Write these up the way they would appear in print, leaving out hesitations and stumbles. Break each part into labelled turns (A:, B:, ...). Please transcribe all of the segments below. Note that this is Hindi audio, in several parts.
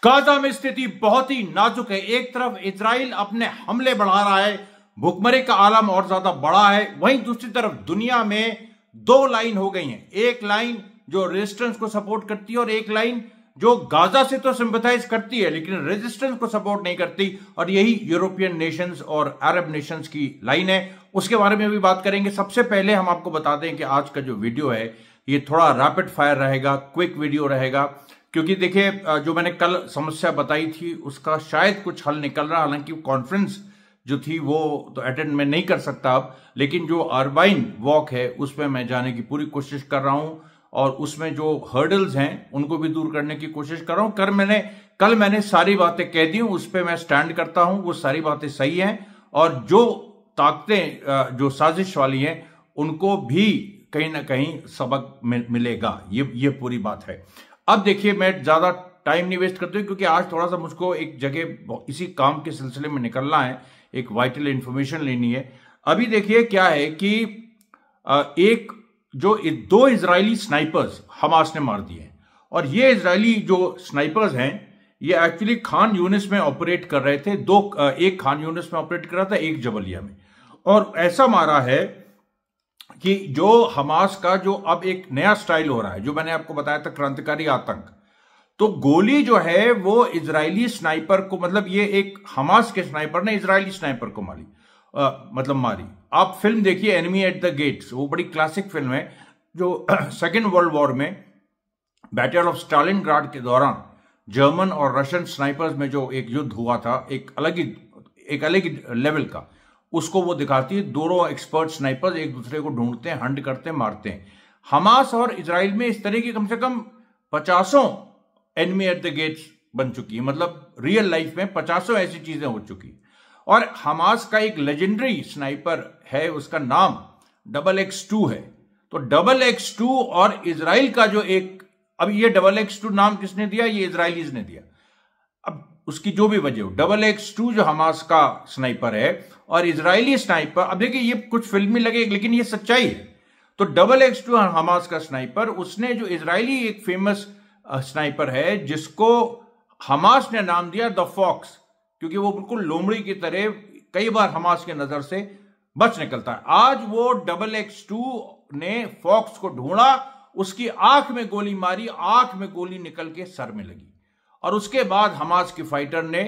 A: गाजा में स्थिति बहुत ही नाजुक है। एक तरफ इजराइल अपने हमले बढ़ा रहा है, भुखमरी का आलम और ज्यादा बड़ा है। वहीं दूसरी तरफ दुनिया में दो लाइन हो गई हैं, एक लाइन जो रेजिस्टेंस को सपोर्ट करती है और एक लाइन जो गाजा से तो सिंपैथाइज करती है लेकिन रेजिस्टेंस को सपोर्ट नहीं करती, और यही यूरोपियन नेशंस और अरब नेशंस की लाइन है। उसके बारे में भी बात करेंगे। सबसे पहले हम आपको बता दें कि आज का जो वीडियो है ये थोड़ा रैपिड फायर रहेगा, क्विक वीडियो रहेगा, क्योंकि देखिए जो मैंने कल समस्या बताई थी उसका शायद कुछ हल निकल रहा। हालांकि कॉन्फ्रेंस जो थी वो तो अटेंड मैं नहीं कर सकता अब, लेकिन जो अर्बाइन वॉक है उसमें मैं जाने की पूरी कोशिश कर रहा हूं और उसमें जो हर्डल्स हैं उनको भी दूर करने की कोशिश कर रहा हूं। कल मैंने सारी बातें कह दी, उस पर मैं स्टैंड करता हूं, वो सारी बातें सही हैं और जो ताकतें जो साजिश वाली हैं उनको भी कहीं ना कहीं सबक मिलेगा। ये पूरी बात है। अब देखिए, मैं ज्यादा टाइम नहीं वेस्ट करता हूं क्योंकि आज थोड़ा सा मुझको एक जगह इसी काम के सिलसिले में निकलना है, एक वाइटल इंफॉर्मेशन लेनी है। अभी देखिए क्या है कि एक जो दो इजरायली स्नाइपर्स हमास ने मार दिए हैं, और ये इजरायली जो स्नाइपर्स हैं ये एक्चुअली खान यूनिस में ऑपरेट कर रहे थे। एक खान यूनिस में ऑपरेट कर रहा था, एक जबलिया में, और ऐसा मारा है कि जो हमास का जो अब एक नया स्टाइल हो रहा है, जो मैंने आपको बताया था क्रांतिकारी आतंक, तो गोली जो है वो इजरायली स्नाइपर को, मतलब ये एक हमास के स्नाइपर ने इजरायली स्नाइपर को मारी। आप फिल्म देखिए एनिमी एट द गेट्स, वो बड़ी क्लासिक फिल्म है जो सेकेंड वर्ल्ड वॉर में बैटल ऑफ स्टालिनग्राड के दौरान जर्मन और रशियन स्नाइपर्स में जो एक युद्ध हुआ था, एक अलग ही लेवल का, उसको वो दिखाती है। दोनों एक्सपर्ट स्नाइपर्स एक दूसरे को ढूंढते हैं, हंट करते हैं, मारते हैं। हमास और इजराइल में इस तरह की कम से कम 50 एनिमी एट द गेट्स बन चुकी है, मतलब रियल लाइफ में 50 ऐसी चीजें हो चुकी। और हमास का एक लेजेंडरी स्नाइपर है, उसका नाम XX2 है। तो XX2 और इजराइल का जो एक, अब ये XX2 नाम किसने दिया? ये इजरायलीज ने दिया। अब उसकी जो भी वजह हो, XX2 जो हमास का स्नाइपर है और इजरायली स्नाइपर, अब देखिए ये कुछ फिल्मी लगे लेकिन ये सच्चाई है। तो XX2 हमास का स्नाइपर, उसने जो इजरायली एक फेमस स्नाइपर है जिसको हमास ने नाम दिया द फॉक्स, क्योंकि वो बिल्कुल लोमड़ी की तरह कई बार हमास के नजर से बच निकलता है। आज वो XX2 ने फॉक्स को ढूंढा, उसकी आंख में गोली मारी, आंख में गोली निकल के सर में लगी, और उसके बाद हमास के फाइटर ने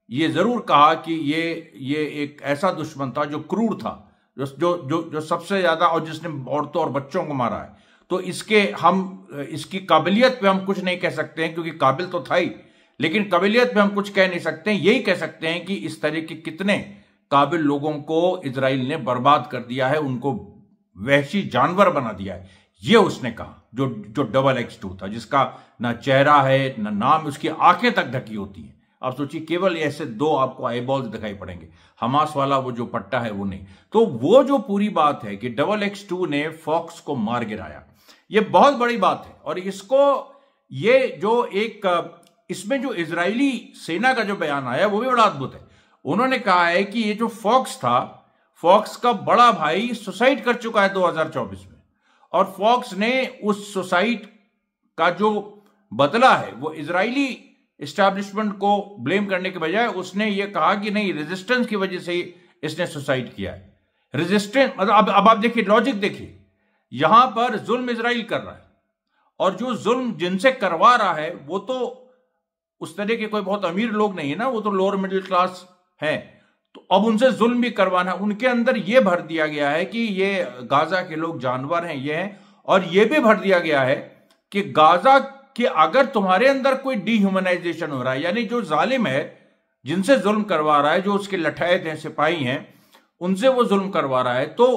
A: ये जरूर कहा कि ये एक ऐसा दुश्मन था जो क्रूर था, जो सबसे ज्यादा, और जिसने औरतों और बच्चों को मारा है। तो इसकी काबिलियत पे हम कुछ नहीं कह सकते हैं, क्योंकि काबिल तो था ही, लेकिन काबिलियत पे हम कुछ कह नहीं सकते हैं। यही कह सकते हैं कि इस तरह के कितने काबिल लोगों को इजराइल ने बर्बाद कर दिया है, उनको वहशी जानवर बना दिया है। ये उसने कहा, जो XX2 था, जिसका ना चेहरा है ना नाम, उसकी आंखें तक ढकी होती हैं। आप सोचिए, केवल ऐसे दो आपको आईबॉल्स दिखाई पड़ेंगे, हमास वाला वो जो पट्टा है वो नहीं। तो वो जो पूरी बात है कि XX2 ने फॉक्स को मार गिराया, ये बहुत बड़ी बात है। और इसको ये जो एक इसमें जो इजरायली सेना का जो बयान आया वो भी बड़ा अद्भुत है। उन्होंने कहा है कि ये जो फॉक्स था, फॉक्स का बड़ा भाई सुसाइड कर चुका है 2024 में, और फॉक्स ने उस सुसाइड का जो बदला है वो इजरायली एस्टैब्लिशमेंट को ब्लेम करने के बजाय उसने ये कहा कि नहीं, रेजिस्टेंस की वजह से इसने सुसाइड किया है। रेजिस्टेंस मतलब अब आप देखिए, लॉजिक देखिए, यहां पर जुल्म इजराइल कर रहा है, और जो जुल्म जिनसे करवा रहा है वो तो उस तरह के कोई बहुत अमीर लोग नहीं है ना, वो तो लोअर मिडिल क्लास है। तो अब उनसे जुल्म भी करवाना, उनके अंदर यह भर दिया गया है कि ये गाजा के लोग जानवर हैं, ये हैं, और यह भी भर दिया गया है कि गाजा कि अगर तुम्हारे अंदर कोई डिह्यूमनाइजेशन हो रहा है, यानी जो जालिम है, जिनसे जुल्म करवा रहा है, जो उसके लठैत हैं, सिपाही हैं, उनसे वो जुल्म करवा रहा है, तो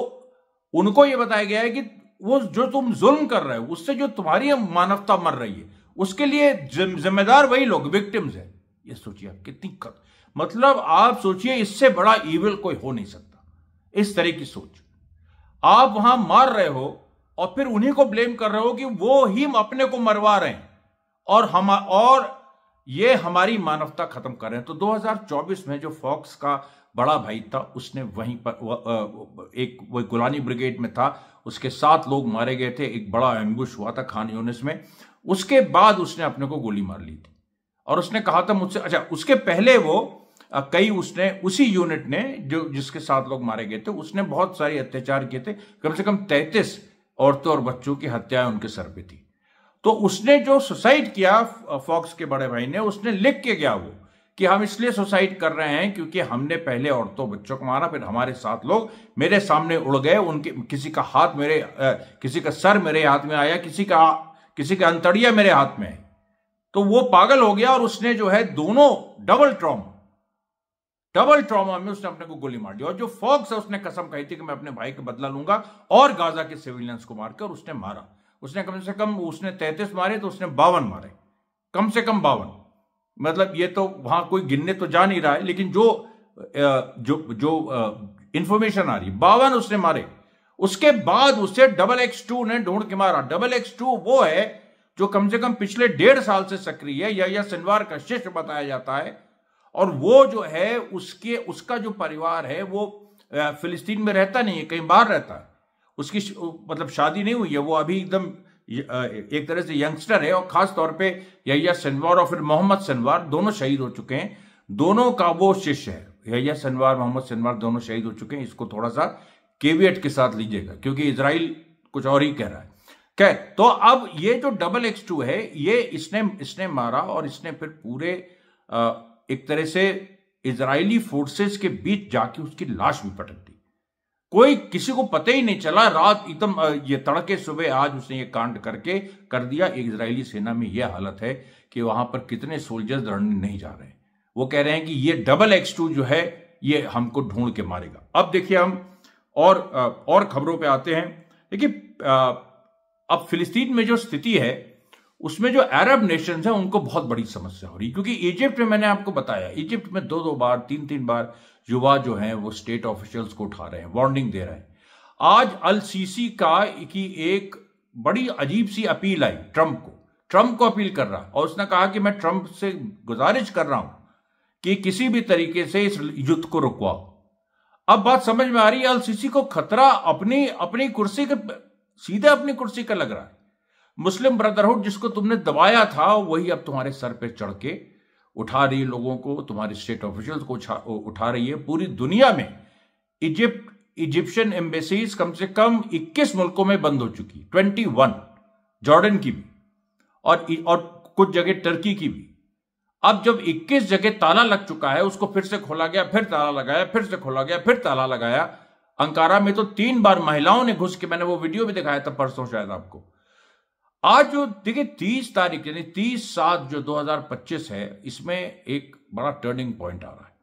A: उनको यह बताया गया है कि वो जो तुम जुल्म कर रहे हो, उससे जो तुम्हारी मानवता मर रही है, उसके लिए जिम्मेदार वही लोग, विक्टिम्स है। ये सोचिए आप कितनी मतलब आप सोचिए, इससे बड़ा इविल कोई हो नहीं सकता। इस तरह की सोच, आप वहां मार रहे हो और फिर उन्हीं को ब्लेम कर रहे हो कि वो ही अपने को मरवा रहे हैं और ये हमारी मानवता खत्म कर रहे हैं। तो 2024 में जो फॉक्स का बड़ा भाई था, उसने वहीं पर वो गोलानी ब्रिगेड में था, उसके 7 लोग मारे गए थे, एक बड़ा एम्बुश हुआ था खान यूनिस में, उसके बाद उसने अपने को गोली मार ली थी। और उसने कहा था मुझसे, अच्छा उसके पहले वो कई उसने उसी यूनिट ने जो जिसके 7 लोग मारे गए थे उसने बहुत सारे अत्याचार किए थे, कम से कम 33 औरतों और बच्चों की हत्याएं उनके सर पे थी। तो उसने जो सुसाइड किया फॉक्स के बड़े भाई ने, उसने लिख के गया वो कि हम इसलिए सुसाइड कर रहे हैं क्योंकि हमने पहले औरतों बच्चों को मारा, फिर हमारे 7 लोग मेरे सामने उड़ गए, उनके किसी का हाथ मेरे किसी का सर मेरे हाथ में आया, किसी का अंतड़िया मेरे हाथ में है। तो वो पागल हो गया और उसने जो है दोनों डबल ट्रॉमा में उसने अपने को गोली मार दी। और जो फॉक्स है उसने कसम खाई थी कि मैं अपने भाई का बदला लूंगा और गाजा के सिविलियंस को मारकर उसने मारा। उसने कम से कम उसने 33 मारे तो उसने 52 मारे, कम से कम 52। मतलब ये तो वहां कोई गिनने तो जा नहीं रहा है, लेकिन जो इंफॉर्मेशन आ रही है 52 उसने मारे। उसके बाद उसे XXII ने ढूंढ के मारा। XXII वो है जो कम से कम पिछले 1.5 साल से सक्रिय है, यह्या सिनवार का शिष्य बताया जाता है। और वो जो है उसका जो परिवार है वो फिलिस्तीन में रहता नहीं है, कहीं बाहर रहता है। उसकी मतलब शादी नहीं हुई है, वो अभी एकदम एक तरह से यंगस्टर है। और खास तौर पे यह्या सिनवार और फिर मोहम्मद सिनवार दोनों शहीद हो चुके हैं, दोनों का वो शिष्य है। यह्या सिनवार, मोहम्मद सिनवार दोनों शहीद हो चुके हैं। इसको थोड़ा सा केवियट के साथ लीजिएगा क्योंकि इजराइल कुछ और ही कह रहा है। खैर, तो अब ये जो XXII है ये इसने मारा और इसने फिर पूरे एक तरह से इजरायली फोर्सेस के बीच जाके उसकी लाश भी पटक दी। कोई किसी को पता ही नहीं चला, रात एकदम ये तड़के सुबह आज उसने ये कांड करके कर दिया। इजरायली सेना में यह हालत है कि वहां पर कितने सोल्जर्स लड़ने नहीं जा रहे हैं। वो कह रहे हैं कि ये XXII जो है ये हमको ढूंढ के मारेगा। अब देखिए हम और खबरों पे आते हैं। देखिए अब फिलिस्तीन में जो स्थिति है उसमें जो अरब नेशंस हैं उनको बहुत बड़ी समस्या हो रही है, क्योंकि इजिप्ट में मैंने आपको बताया, इजिप्ट में 2-2 बार 3-3 बार युवा जो हैं वो स्टेट ऑफिशियल्स को उठा रहे हैं, वार्निंग दे रहे हैं। आज अल सीसी की एक बड़ी अजीब सी अपील आई ट्रंप को अपील कर रहा, और उसने कहा कि मैं ट्रंप से गुजारिश कर रहा हूं कि किसी भी तरीके से इस युद्ध को रुकवाओ। अब बात समझ में आ रही है, अल सीसी को खतरा अपनी कुर्सी के सीधे अपनी कुर्सी का लग रहा है। मुस्लिम ब्रदरहुड जिसको तुमने दबाया था वही अब तुम्हारे सर पे चढ़ के उठा रही है लोगों को, तुम्हारे स्टेट ऑफिशियल्स को उठा रही है। पूरी दुनिया में इजिप्शियन एम्बेसीज कम से कम 21 मुल्कों में बंद हो चुकी, 21, जॉर्डन की भी और कुछ जगह टर्की की भी। अब जब 21 जगह ताला लग चुका है, उसको फिर से खोला गया, फिर ताला लगाया, फिर से खोला गया, फिर ताला लगाया। अंकारा में तो 3 बार महिलाओं ने घुस के, मैंने वो वीडियो भी दिखाया था परसों शायद आपको। आज जो देखिए 30 तारीख यानी 30/7 जो 2025 है, इसमें एक बड़ा टर्निंग पॉइंट आ रहा है।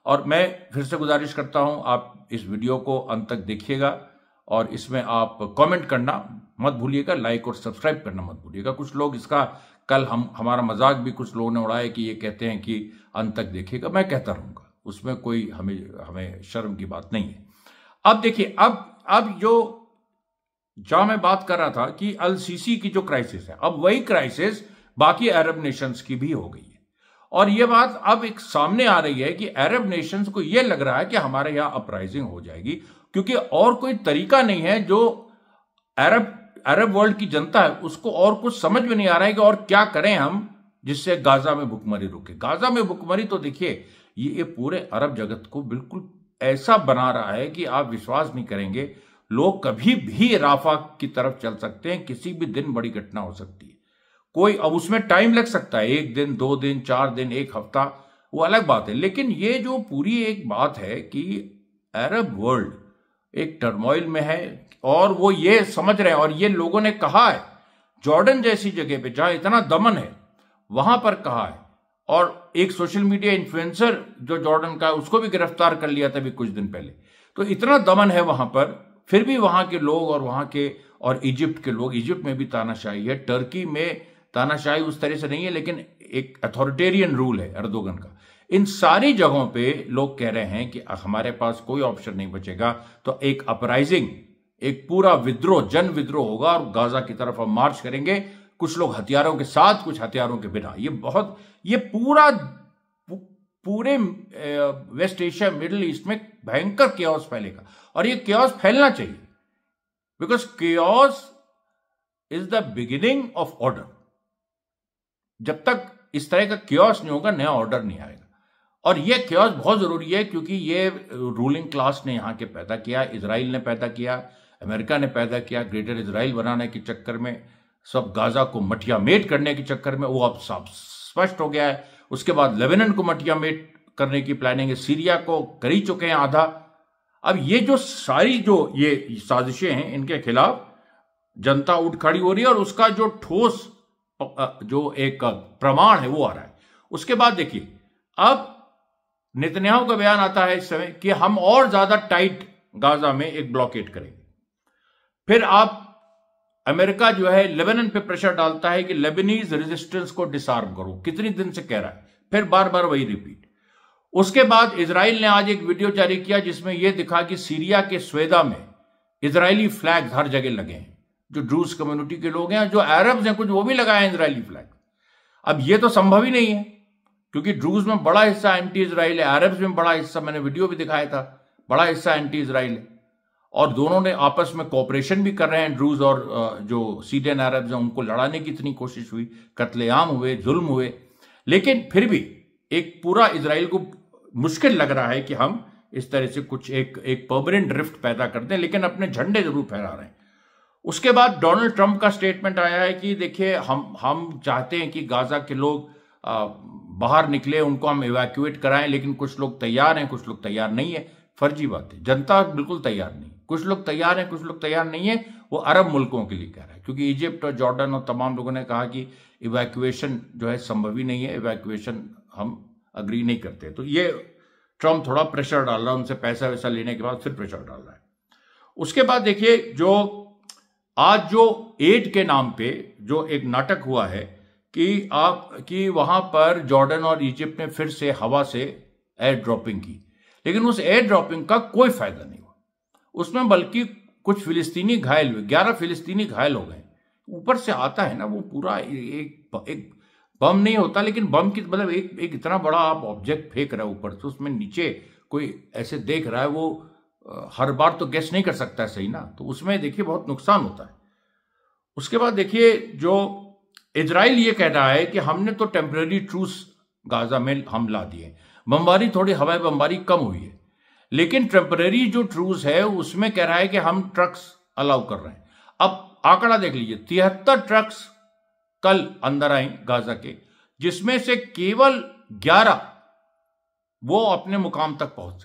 A: और मैं फिर से गुजारिश करता हूं आप इस वीडियो को अंत तक देखिएगा और इसमें आप कमेंट करना मत भूलिएगा, लाइक और सब्सक्राइब करना मत भूलिएगा। कुछ लोग इसका कल हमारा मजाक भी कुछ लोगों ने उड़ाया कि ये कहते हैं कि अंत तक देखिएगा। मैं कहता रहूंगा, उसमें कोई हमें शर्म की बात नहीं है। अब देखिए अब जो जहां मैं बात कर रहा था कि अल सीसी की जो क्राइसिस है, अब वही क्राइसिस बाकी अरब नेशंस की भी हो गई है। और यह बात अब एक सामने आ रही है कि अरब नेशंस को यह लग रहा है कि हमारे यहां अपराइजिंग हो जाएगी, क्योंकि और कोई तरीका नहीं है। जो अरब वर्ल्ड की जनता है उसको और कुछ समझ में नहीं आ रहा है कि और क्या करें हम जिससे गाजा में भुखमरी रुके। गाजा में भुखमरी तो देखिए ये पूरे अरब जगत को बिल्कुल ऐसा बना रहा है कि आप विश्वास नहीं करेंगे। लोग कभी भी राफा की तरफ चल सकते हैं, किसी भी दिन बड़ी घटना हो सकती है। कोई अब उसमें टाइम लग सकता है, 1 दिन, 2 दिन, 4 दिन, 1 हफ्ता, वो अलग बात है। लेकिन ये जो पूरी एक बात है कि अरब वर्ल्ड एक टर्मोइल में है और वो ये समझ रहे हैं, और ये लोगों ने कहा है जॉर्डन जैसी जगह पे जहां इतना दमन है वहां पर कहा है। और एक सोशल मीडिया इन्फ्लुएंसर जो जॉर्डन का है उसको भी गिरफ्तार कर लिया था अभी कुछ दिन पहले। तो इतना दमन है वहां पर, फिर भी वहां के लोग और वहां के और इजिप्ट के लोग, इजिप्ट में भी तानाशाही है, टर्की में तानाशाही उस तरह से नहीं है लेकिन एक अथॉरिटेरियन रूल है एर्दोगन का। इन सारी जगहों पे लोग कह रहे हैं कि हमारे पास कोई ऑप्शन नहीं बचेगा, तो एक अपराइजिंग, एक पूरा विद्रोह, जन विद्रोह होगा और गाजा की तरफ हम मार्च करेंगे, कुछ लोग हथियारों के साथ, कुछ हथियारों के बिना। ये पूरे वेस्ट एशिया, मिडिल ईस्ट में भयंकर केओस फैलेगा और ये केओस फैलना चाहिए, because chaos is the beginning of order. जब तक इस तरह का क्योस नहीं होगा, नया ऑर्डर नहीं आएगा। और ये क्योस बहुत जरूरी है क्योंकि ये रूलिंग क्लास ने यहाँ के पैदा किया, इजराइल ने पैदा किया, अमेरिका ने पैदा किया। ग्रेटर इजराइल बनाने के चक्कर में, सब गाजा को मटियामेट करने के चक्कर में, वो अब सब स्पष्ट हो गया है। उसके बाद लेबनान को मटियामेट करने की प्लानिंग है, सीरिया को कर ही चुके हैं आधा। अब ये जो सारी जो ये साजिशें हैं, इनके खिलाफ जनता उठ खड़ी हो रही है और उसका जो ठोस जो एक प्रमाण है वो आ रहा है। उसके बाद देखिए, अब नेतन्याहू का बयान आता है इस समय कि हम और ज्यादा टाइट गाजा में एक ब्लॉकेट करेंगे। फिर आप अमेरिका जो है लेबनान पे प्रेशर डालता है कि लेबनीज रेजिस्टेंस को डिसआर्म करो, कितनी दिन से कह रहा है, फिर बार बार वही रिपीट। उसके बाद इजराइल ने आज एक वीडियो जारी किया जिसमें यह दिखा कि सीरिया के स्वेदा में इजरायली फ्लैग्स हर जगह लगे हैं। जो ड्रूज कम्युनिटी के लोग हैं, जो अरब्स हैं कुछ, वो भी लगाए हैं इजरायली फ्लैग। अब यह तो संभव ही नहीं है क्योंकि ड्रूज में बड़ा हिस्सा एंटी इजराइल है, अरब्स में बड़ा हिस्सा, मैंने वीडियो भी दिखाया था, बड़ा हिस्सा एंटी इजराइल है। और दोनों ने आपस में कोऑपरेशन भी कर रहे हैं, ड्रूज और जो सीरियन अरब्स हैं उनको लड़ाने की इतनी कोशिश हुई, कत्लेआम हुए, जुल्म हुए। लेकिन फिर भी एक पूरा इजराइल को मुश्किल लग रहा है कि हम इस तरह से कुछ एक परमानेंट ड्रिफ्ट पैदा कर दें, लेकिन अपने झंडे जरूर फहरा रहे हैं। उसके बाद डोनाल्ड ट्रंप का स्टेटमेंट आया है कि देखिए, हम चाहते हैं कि गाजा के लोग बाहर निकले, उनको हम इवैक्यूएट कराएं, लेकिन कुछ लोग तैयार हैं, कुछ लोग तैयार नहीं है। फर्जी बात है, जनता बिल्कुल तैयार नहीं, कुछ लोग तैयार हैं, कुछ लोग तैयार नहीं है। वो अरब मुल्कों के लिए कह रहा है क्योंकि इजिप्ट और जॉर्डन और तमाम लोगों ने कहा कि इवैक्यूएशन जो है संभव ही नहीं है, इवैक्यूएशन हम अग्री नहीं करते। तो ये ट्रंप थोड़ा प्रेशर डाल रहा है, उनसे पैसा वैसा लेने के बाद फिर प्रेशर डाल रहा है। उसके बाद देखिए, जो आज जो एड के नाम पे जो एक नाटक हुआ है कि वहां पर जॉर्डन और इजिप्ट ने फिर से हवा से एयर ड्रॉपिंग की, लेकिन उस एयर ड्रॉपिंग का कोई फायदा नहीं हुआ उसमें, बल्कि कुछ फिलिस्तीनी घायल हुए, 11 फिलिस्तीनी घायल हो गए। ऊपर से आता है ना वो पूरा एक बम नहीं होता, लेकिन बम की मतलब एक इतना बड़ा आप ऑब्जेक्ट फेंक रहे हो ऊपर से, उसमें नीचे कोई ऐसे देख रहा है, वो हर बार तो गेस नहीं कर सकता है, सही ना, तो उसमें देखिए बहुत नुकसान होता है। उसके बाद देखिए, जो इजराइल ये कह रहा है कि हमने तो टेम्पररी ट्रूस गाजा में हम ला दिए, बमबारी थोड़ी हवाई बमबारी कम हुई है, लेकिन टेम्पररी जो ट्रूस है उसमें कह रहा है कि हम ट्रक्स अलाउ कर रहे हैं। अब आंकड़ा देख लीजिए, 73 ट्रक्स कल अंदर आई गाजा के, जिसमें से केवल 11 वो अपने मुकाम तक पहुंच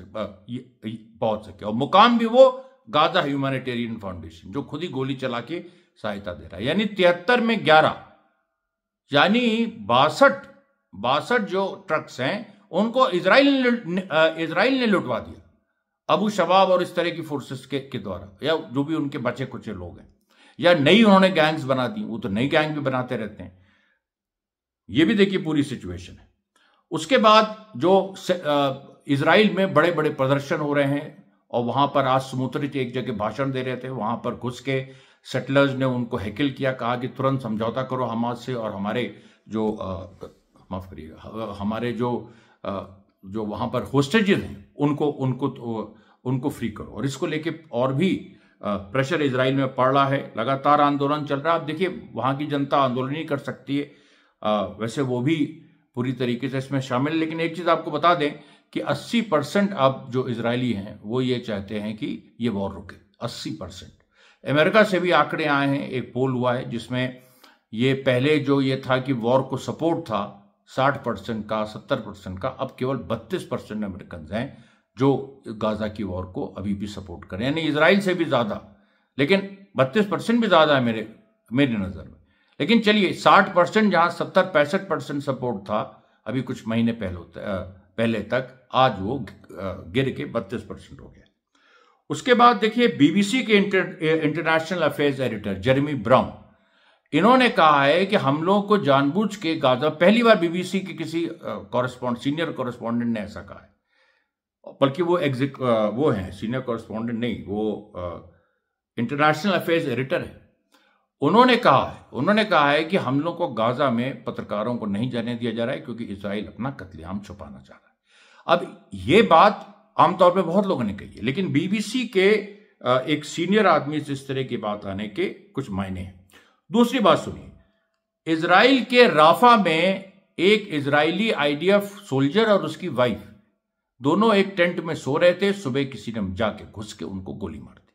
A: सके, और मुकाम भी वो गाजा ह्यूमैनिटेरियन फाउंडेशन जो खुद ही गोली चला के सहायता दे रहा है। यानी 73 में 11, यानी 62 जो ट्रक्स हैं उनको इजराइल ने लुटवा दिया, अबू शबाब और इस तरह की फोर्सेस के द्वारा, या जो भी उनके बचे कुछ लोग हैं, या नई उन्होंने गैंग्स बना दी, वो तो नई गैंग भी बनाते रहते हैं। ये भी देखिए पूरी सिचुएशन है। उसके बाद जो इजराइल में बड़े बड़े प्रदर्शन हो रहे हैं, और वहां पर आज स्मोट्रिच एक जगह भाषण दे रहे थे, वहां पर घुस के सेटलर्स ने उनको हैकल किया, कहा कि तुरंत समझौता करो हमास से, और हमारे जो माफ करिएगा, हमारे जो वहां पर होस्टेजेस हैं उनको फ्री करो। और इसको लेके और भी प्रेशर इजराइल में पड़ रहा है, लगातार आंदोलन चल रहा है। आप देखिए, वहां की जनता आंदोलन ही कर सकती है, वैसे वो भी पूरी तरीके से इसमें शामिल। लेकिन एक चीज आपको बता दें कि 80% अब जो इजरायली हैं वो ये चाहते हैं कि ये वॉर रुके, 80%। अमेरिका से भी आंकड़े आए हैं, एक पोल हुआ है जिसमें ये पहले जो ये था कि वॉर को सपोर्ट था 60% का, 70% का, अब केवल 32% अमेरिकन हैं जो गाजा की वॉर को अभी भी सपोर्ट करें, यानी इजराइल से भी ज्यादा, लेकिन 32% भी ज्यादा है मेरी नजर में। लेकिन चलिए, 60% जहां 70-65% सपोर्ट था अभी कुछ महीने पहले तक, आज वो गिर के 32% हो गया। उसके बाद देखिए, बीबीसी के international affairs editor Jeremy brown, इन्होंने कहा है कि हम लोगों को जानबूझ के गाजा, पहली बार बीबीसी के किसी सीनियर कॉरेस्पॉन्डेंट ने ऐसा कहा है, बल्कि वो हैं सीनियर कॉरेस्पॉन्डेंट नहीं, वो इंटरनेशनल अफेयर्स एडिटर है। उन्होंने कहा है कि हम लोग को गाजा में पत्रकारों को नहीं जाने दिया जा रहा है क्योंकि इजराइल अपना कत्लेआम छुपाना चाह रहा है। अब ये बात आमतौर पे बहुत लोगों ने कही है, लेकिन बीबीसी के एक सीनियर आदमी से इस तरह की बात आने के कुछ मायने हैं। दूसरी बात सुनिए, इजराइल के राफा में एक इजरायली आईडीएफ सोल्जर और उसकी वाइफ दोनों एक टेंट में सो रहे थे। सुबह किसी ने जाके घुस के उनको गोली मार दी।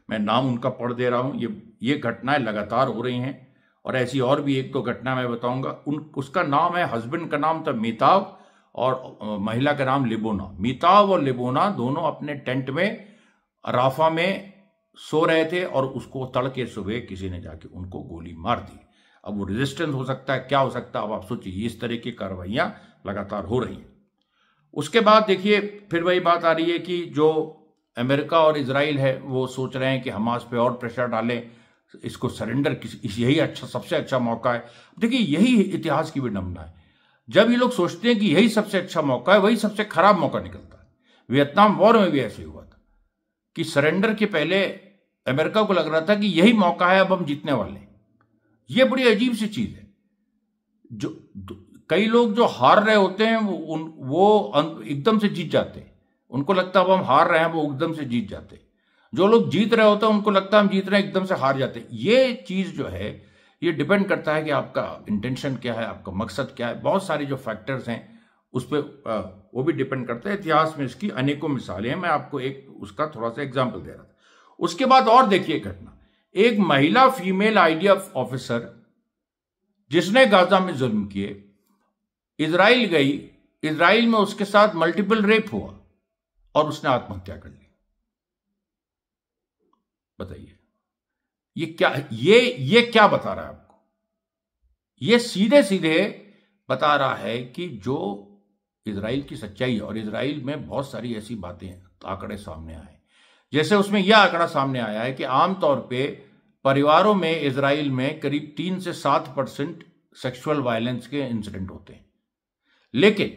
A: मैं नाम उनका पढ़ दे रहा हूं। ये घटनाएं लगातार हो रही हैं और ऐसी और भी एक दो घटना मैं बताऊंगा। उसका नाम है, हस्बैंड का नाम था मीताव और महिला का नाम लिबोना। मीताव और लिबोना दोनों अपने टेंट में राफा में सो रहे थे और उसको तड़के सुबह किसी ने जाके उनको गोली मार दी। अब वो रेजिस्टेंस हो सकता है, क्या हो सकता है, अब आप सोचिए। इस तरह की कार्रवाइयां लगातार हो रही हैं। उसके बाद देखिए फिर वही बात आ रही है कि जो अमेरिका और इजराइल है वो सोच रहे हैं कि हमास पे और प्रेशर डालें, इसको सरेंडर यही अच्छा, सबसे अच्छा मौका है। देखिए यही इतिहास की विडंबना है। जब ये लोग सोचते हैं कि यही सबसे अच्छा मौका है, वही सबसे खराब मौका निकलता है। वियतनाम वॉर में भी ऐसे हुआ था कि सरेंडर के पहले अमेरिका को लग रहा था कि यही मौका है, अब हम जीतने वाले हैं। यह बड़ी अजीब सी चीज है। जो कई लोग जो हार रहे होते हैं वो एकदम से जीत जाते हैं। उनको लगता है अब हम हार रहे हैं, वो एकदम से जीत जाते हैं। जो लोग जीत रहे होते हैं उनको लगता है हम जीत रहे हैं, एकदम से हार जाते हैं। ये चीज जो है ये डिपेंड करता है कि आपका इंटेंशन क्या है, आपका मकसद क्या है। बहुत सारे जो फैक्टर्स हैं उस पर वो भी डिपेंड करता है। इतिहास में इसकी अनेकों मिसालें हैं। मैं आपको एक उसका थोड़ा सा एग्जाम्पल दे रहा था। उसके बाद और देखिए घटना, एक महिला फीमेल आईडीएफ ऑफिसर जिसने गाजा में जुल्म किए, इजराइल गई। इजराइल में उसके साथ मल्टीपल रेप हुआ और उसने आत्महत्या कर ली। बताइए ये क्या बता रहा है आपको? ये सीधे सीधे बता रहा है कि जो इजराइल की सच्चाई है, और इजराइल में बहुत सारी ऐसी बातें आंकड़े सामने आए। जैसे उसमें यह आंकड़ा सामने आया है कि आमतौर पे परिवारों में इजराइल में करीब 3 से 7% सेक्सुअल वायलेंस के इंसिडेंट होते हैं। लेकिन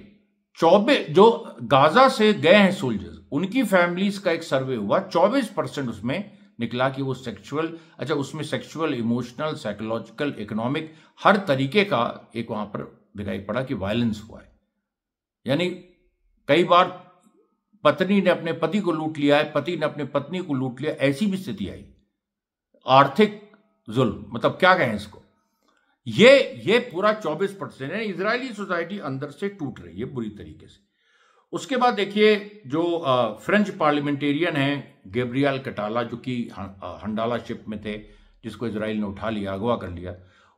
A: 24 जो गाजा से गए हैं सोल्जर्स, उनकी फैमिलीज का एक सर्वे हुआ, 24% उसमें निकला कि वो उसमें सेक्सुअल, इमोशनल, साइकोलॉजिकल, इकोनॉमिक हर तरीके का एक वहां पर दिखाई पड़ा कि वायलेंस हुआ है। यानी कई बार पत्नी ने अपने पति को लूट लिया है, पति ने अपने पत्नी को लूट लिया, ऐसी भी स्थिति आई। आर्थिक जुल्म, मतलब क्या कहें इसको। ये पूरा 24% है। इजरायली सोसाइटी अंदर से टूट रही है बुरी तरीके से। उसके बाद देखिए जो फ्रेंच पार्लियामेंटेरियन हैं गैब्रियल कटाला, जो कि हंडाला शिप में थे, जिसको इजराइल ने उठा लिया, अगवा कर लिया,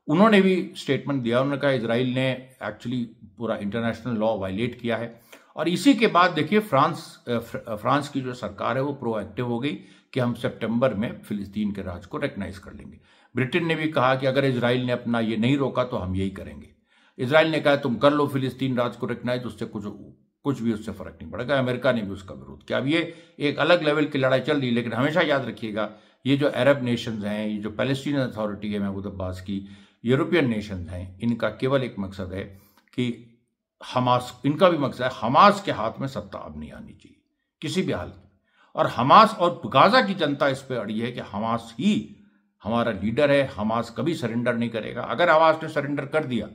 A: उन्होंने भी स्टेटमेंट दिया। उन्होंने कहा इजराइल ने एक्चुअली पूरा इंटरनेशनल लॉ वायलेट किया है। और इसी के बाद देखिए फ्रांस की जो सरकार है वो प्रोएक्टिव हो गई कि हम सितंबर में फिलिस्तीन के राज को रिकॉग्नाइज कर लेंगे। ब्रिटेन ने भी कहा कि अगर इजराइल ने अपना ये नहीं रोका तो हम यही करेंगे। इजराइल ने कहा तुम कर लो फिलिस्तीन राज को रिकॉग्नाइज, उससे कुछ भी उससे फर्क नहीं पड़ेगा। अमेरिका ने भी उसका विरोध किया। अब ये एक अलग लेवल की लड़ाई चल रही है। लेकिन हमेशा याद रखिएगा, ये जो अरब नेशंस हैं, ये जो पैलेस्टीनियन अथॉरिटी है महमूद अब्बास की, यूरोपियन नेशंस हैं, इनका केवल एक मकसद है कि हमास, इनका भी मकसद है हमास के हाथ में सत्ता अब नहीं आनी चाहिए किसी भी हालत में। और हमास और गाजा की जनता इस पर अड़ी है कि हमास ही हमारा लीडर है, हमास कभी सरेंडर नहीं करेगा। अगर हमास ने सरेंडर कर दिया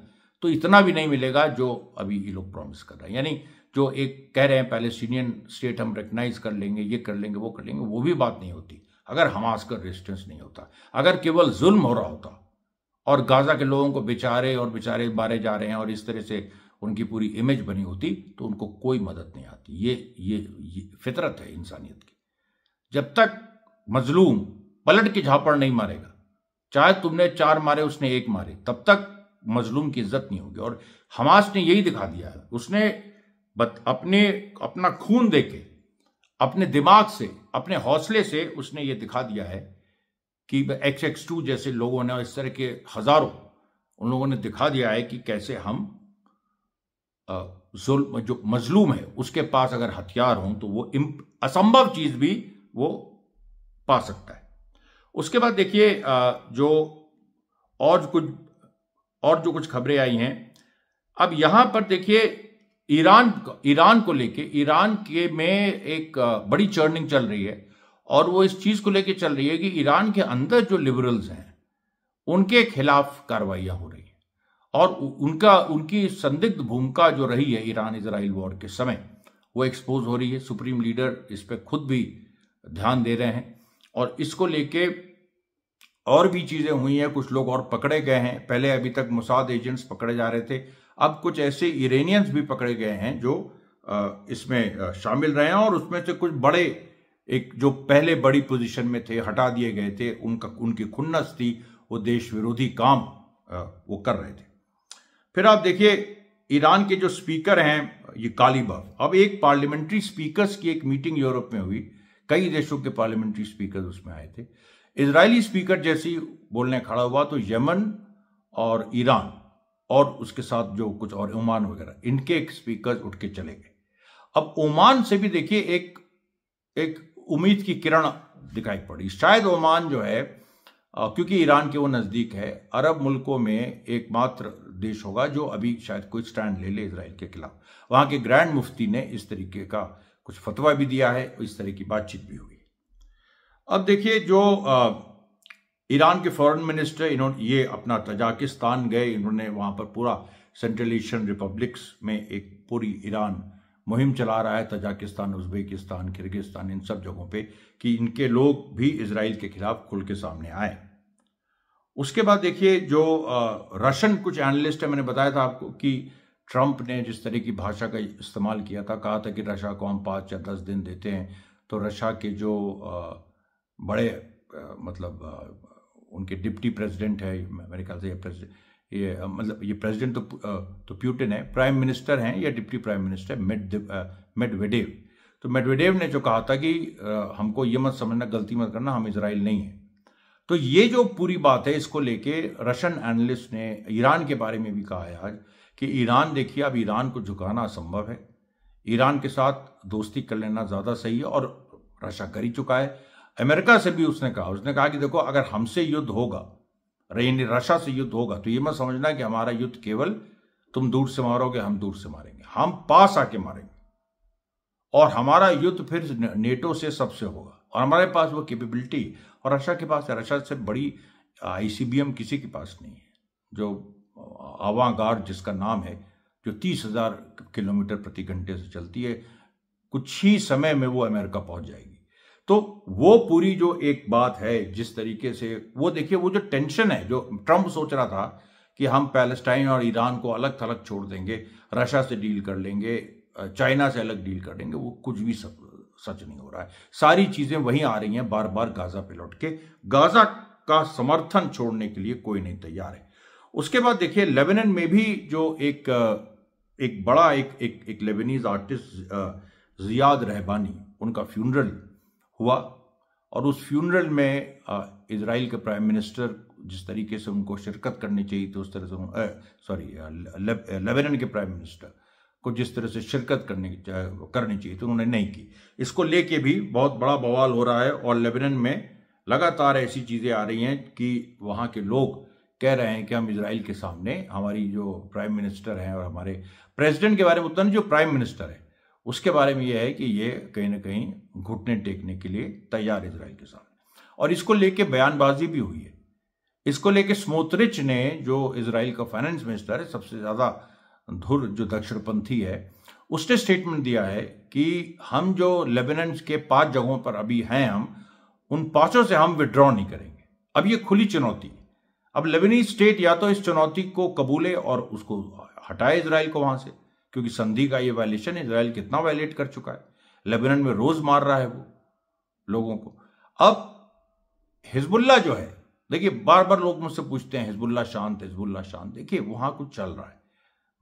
A: तो इतना भी नहीं मिलेगा जो अभी ये लोग प्रॉमिस कर रहे हैं। यानी जो एक कह रहे हैं पैलेस्टीनियन स्टेट हम रिकॉग्नाइज कर लेंगे, ये कर लेंगे, वो कर लेंगे, वो भी बात नहीं होती अगर हमास का रेजिस्टेंस नहीं होता। अगर केवल जुल्म हो रहा होता और गाजा के लोगों को बेचारे मारे जा रहे हैं और इस तरह से उनकी पूरी इमेज बनी होती तो उनको कोई मदद नहीं आती। ये फितरत है इंसानियत की। जब तक मजलूम पलट के झापड़ नहीं मारेगा, चाहे तुमने 4 मारे उसने 1 मारे, तब तक मजलूम की इज्जत नहीं होगी। और हमास ने यही दिखा दिया है। उसने अपना खून देके, अपने दिमाग से, अपने हौसले से उसने ये दिखा दिया है कि XX2 जैसे लोगों ने, इस तरह के हजारों, उन लोगों ने दिखा दिया है कि कैसे हम जो मजलूम है उसके पास अगर हथियार हों तो वो असंभव चीज भी वो पा सकता है। उसके बाद देखिए जो कुछ खबरें आई हैं। अब यहां पर देखिए ईरान को लेके, ईरान के में एक बड़ी चर्निंग चल रही है और वो इस चीज को लेके चल रही है कि ईरान के अंदर जो लिबरल्स हैं उनके खिलाफ कार्रवाइयां हो रही है और उनकी संदिग्ध भूमिका जो रही है ईरान इजराइल वॉर के समय, वो एक्सपोज हो रही है। सुप्रीम लीडर इस पर खुद भी ध्यान दे रहे हैं और इसको लेके और भी चीजें हुई हैं। कुछ लोग और पकड़े गए हैं। पहले अभी तक मोसाद एजेंट्स पकड़े जा रहे थे, अब कुछ ऐसे ईरानियंस भी पकड़े गए हैं जो इसमें शामिल रहे हैं, और उसमें से कुछ बड़े, एक जो पहले बड़ी पोजीशन में थे हटा दिए गए थे, उनकी खुन्नस थी, वो देश विरोधी काम वो कर रहे थे। फिर आप देखिए ईरान के जो स्पीकर हैं ये कालीबफ, अब एक पार्लियामेंट्री स्पीकर्स की एक मीटिंग यूरोप में हुई, कई देशों के पार्लियामेंट्री स्पीकर उसमें आए थे। इजरायली स्पीकर जैसी बोलने खड़ा हुआ तो यमन और ईरान और उसके साथ जो कुछ और ओमान वगैरह, इनके एक स्पीकर उठ के चले गए। अब ओमान से भी देखिए एक उम्मीद की किरण दिखाई पड़ी। शायद ओमान जो है, क्योंकि ईरान के वो नजदीक है, अरब मुल्कों में एकमात्र देश होगा जो अभी शायद कोई स्टैंड ले ले इजराइल के खिलाफ। वहां के ग्रैंड मुफ्ती ने इस तरीके का कुछ फतवा भी दिया है, इस तरह की बातचीत भी हुई। अब देखिए जो ईरान के फॉरेन मिनिस्टर, इन्होंने ये अपना तजाकिस्तान गए, इन्होंने वहां पर पूरा सेंट्रल एशियन रिपब्लिक्स में एक पूरी ईरान मुहिम चला रहा है, तजाकिस्तान, उज्बेकिस्तान, किर्गिस्तान, इन सब जगहों पे, कि इनके लोग भी इजराइल के खिलाफ खुल के सामने आए। उसके बाद देखिए जो रशियन कुछ एनालिस्ट है, मैंने बताया था आपको कि ट्रंप ने जिस तरह की भाषा का इस्तेमाल किया था, कहा था कि रशिया को हम 5 या 10 दिन देते हैं तो रशिया के जो बड़े मतलब उनके डिप्टी प्रेसिडेंट है, मेरे ख्याल से ये प्रेसिडेंट तो प्यूटिन है, प्राइम मिनिस्टर हैं या डिप्टी प्राइम मिनिस्टर मेडवेडेव। तो मेडवेडेव ने जो कहा था कि हमको ये मत समझना, गलती मत करना, हम इजराइल नहीं है। तो ये जो पूरी बात है, इसको लेके रशियन एनालिस्ट ने ईरान के बारे में भी कहा है आज कि ईरान, देखिए अब ईरान को झुकाना असंभव है, ईरान के साथ दोस्ती कर लेना ज्यादा सही है, और रशिया कर ही चुका है। अमेरिका से भी उसने कहा कि देखो अगर हमसे युद्ध होगा, रशिया से युद्ध होगा, तो ये मत समझना कि हमारा युद्ध केवल तुम दूर से मारोगे, हम दूर से मारेंगे, हम पास आके मारेंगे, और हमारा युद्ध फिर नेटो से सबसे होगा, और हमारे पास वो कैपेबिलिटी, और रशिया के पास है, रशिया से बड़ी आईसीबीएम किसी के पास नहीं है, जो अवागार्ड जिसका नाम है, जो 30,000 किलोमीटर प्रति घंटे से चलती है, कुछ ही समय में वो अमेरिका पहुंच जाएगी। तो वो पूरी जो एक बात है, जिस तरीके से वो देखिए, वो जो टेंशन है, जो ट्रंप सोच रहा था कि हम पैलेस्टाइन और ईरान को अलग थलग छोड़ देंगे, रशिया से डील कर लेंगे, चाइना से अलग डील कर लेंगे, वो कुछ भी सच नहीं हो रहा है। सारी चीजें वहीं आ रही हैं बार बार गाजा पे लौट के। गाजा का समर्थन छोड़ने के लिए कोई नहीं तैयार है। उसके बाद देखिए लेबनान में भी जो एक बड़ा एक लेबनीज आर्टिस्ट जियाद रहबानी, उनका फ्यूनरल हुआ, और उस फ्यूनरल में इजराइल के प्राइम मिनिस्टर जिस तरीके से उनको शिरकत करनी चाहिए थी, उस तरह से लेबनान के प्राइम मिनिस्टर को जिस तरह से शिरकत करनी चाहिए थी, उन्होंने नहीं की। इसको लेके भी बहुत बड़ा बवाल हो रहा है, और लेबनान में लगातार ऐसी चीजें आ रही हैं कि वहां के लोग कह रहे हैं कि हम इजराइल के सामने, हमारी जो प्राइम मिनिस्टर हैं और हमारे प्रेसिडेंट के बारे में उतना नहीं, जो प्राइम मिनिस्टर है उसके बारे में यह है कि ये कहीं ना कहीं घुटने टेकने के लिए तैयार है इजराइल के सामने, और इसको लेके बयानबाजी भी हुई है। इसको लेके स्मोत्रिच ने, जो इजराइल का फाइनेंस मिनिस्टर है, सबसे ज्यादा धुर जो दक्षिणपंथी है, उसने स्टेटमेंट दिया है कि हम जो लेबनान के 5 जगहों पर अभी हैं, हम उन 5 से हम विड्रॉ नहीं करेंगे। अब ये खुली चुनौती, अब लेबनीज स्टेट या तो इस चुनौती को कबूले और उसको हटाए इजराइल को वहां से, क्योंकि संधि का ये वायलेशन इजराइल कितना वायलेट कर चुका है, लेबनान में रोज मार रहा है वो लोगों को। अब हिजबुल्ला जो है, देखिए बार बार लोग मुझसे पूछते हैं हिजबुल्ला शांत, हिजबुल्ला शांत। देखिए वहां कुछ चल रहा है,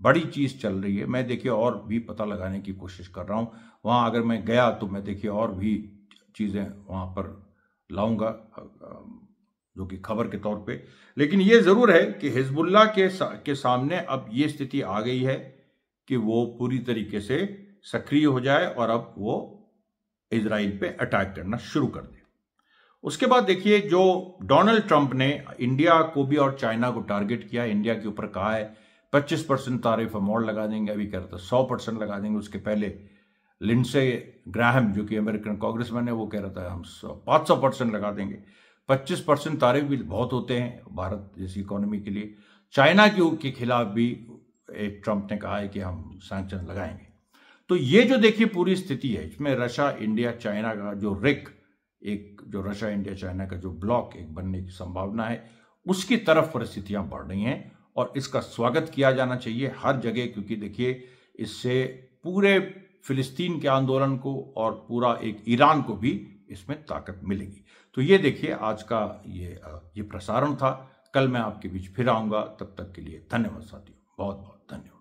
A: बड़ी चीज चल रही है। मैं देखिए और भी पता लगाने की कोशिश कर रहा हूं वहां, अगर मैं गया तो मैं देखिए और भी चीजें वहां पर लाऊंगा जो कि खबर के तौर पे। लेकिन ये जरूर है कि हिजबुल्ला के सामने अब ये स्थिति आ गई है कि वो पूरी तरीके से सक्रिय हो जाए और अब वो इजराइल पे अटैक करना शुरू कर दे। उसके बाद देखिए जो डोनाल्ड ट्रंप ने इंडिया को भी और चाइना को टारगेट किया, इंडिया के ऊपर कहा है 25% तारिफ हम और लगा देंगे, अभी कह रहा था 100% लगा देंगे। उसके पहले लिंडसे ग्राहम जो कि अमेरिकन कांग्रेसमैन है, वो कह रहा था हम 500% लगा देंगे। 25% तारिफ भी बहुत होते हैं भारत जैसी इकोनॉमी के लिए। चाइना के खिलाफ भी ट्रंप ने कहा है कि हम सैंक्शन लगाएंगे। तो ये जो देखिए पूरी स्थिति है, इसमें रशिया इंडिया चाइना का जो एक जो रशिया इंडिया चाइना का जो ब्लॉक एक बनने की संभावना है, उसकी तरफ परिस्थितियां बढ़ रही हैं। और इसका स्वागत किया जाना चाहिए हर जगह, क्योंकि देखिए इससे पूरे फिलिस्तीन के आंदोलन को और पूरा एक ईरान को भी इसमें ताकत मिलेगी। तो ये देखिए आज का ये प्रसारण था। कल मैं आपके बीच फिर आऊंगा, तब तक के लिए धन्यवाद साथियों, बहुत बहुत धन्यवाद।